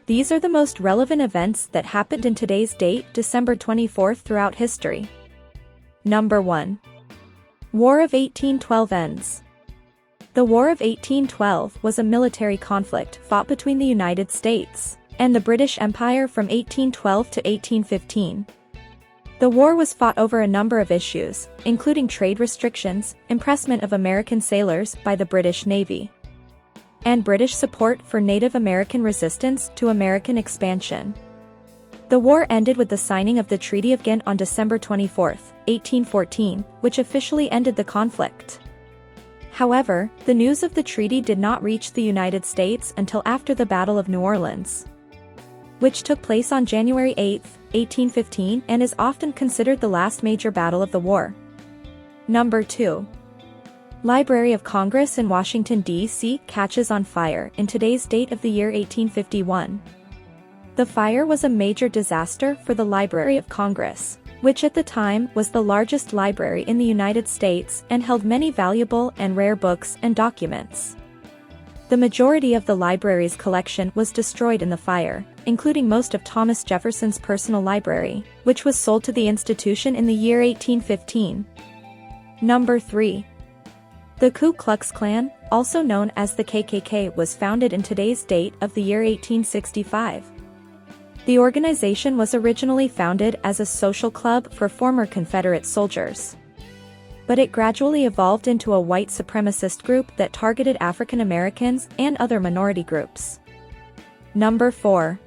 These are the most relevant events that happened in today's date, December 24th, throughout history. Number 1. War of 1812 ends. The War of 1812 was a military conflict fought between the United States and the British Empire from 1812 to 1815. The war was fought over a number of issues, including trade restrictions, impressment of American sailors by the British Navy, and British support for Native American resistance to American expansion. The war ended with the signing of the Treaty of Ghent on December 24, 1814, which officially ended the conflict. However, the news of the treaty did not reach the United States until after the Battle of New Orleans, which took place on January 8, 1815, and is often considered the last major battle of the war. Number 2. Library of Congress in Washington, D.C. catches on fire in today's date of the year 1851. The fire was a major disaster for the Library of Congress, which at the time was the largest library in the United States and held many valuable and rare books and documents. The majority of the library's collection was destroyed in the fire, including most of Thomas Jefferson's personal library, which was sold to the institution in the year 1815. Number 3. The Ku Klux Klan, also known as the KKK, was founded in today's date of the year 1865. The organization was originally founded as a social club for former Confederate soldiers, but it gradually evolved into a white supremacist group that targeted African Americans and other minority groups. Number 4.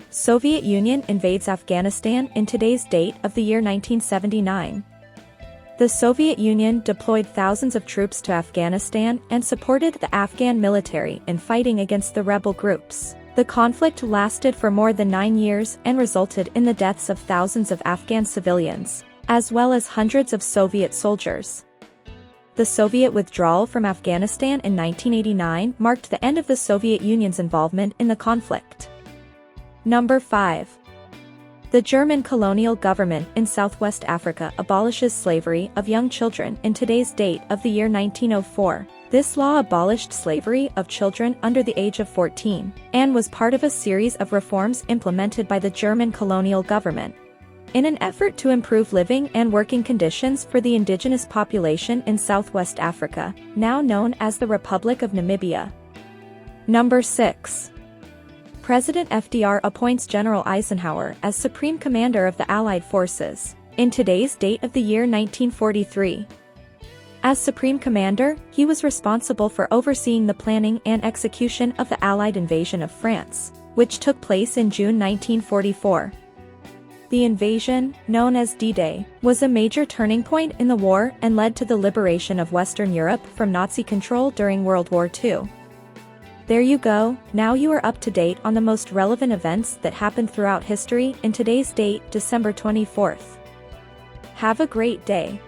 Soviet Union invades Afghanistan in today's date of the year 1979. The Soviet Union deployed thousands of troops to Afghanistan and supported the Afghan military in fighting against the rebel groups. The conflict lasted for more than 9 years and resulted in the deaths of thousands of Afghan civilians, as well as hundreds of Soviet soldiers. The Soviet withdrawal from Afghanistan in 1989 marked the end of the Soviet Union's involvement in the conflict. Number 5. The German colonial government in Southwest Africa abolishes slavery of young children in today's date of the year 1904. This law abolished slavery of children under the age of 14, and was part of a series of reforms implemented by the German colonial government in an effort to improve living and working conditions for the indigenous population in Southwest Africa, now known as the Republic of Namibia. Number 6. President FDR appoints General Eisenhower as Supreme Commander of the Allied Forces in today's date of the year 1943. As Supreme Commander, he was responsible for overseeing the planning and execution of the Allied invasion of France, which took place in June 1944. The invasion, known as D-Day, was a major turning point in the war and led to the liberation of Western Europe from Nazi control during World War II. There you go, now you are up to date on the most relevant events that happened throughout history in today's date, December 24th. Have a great day.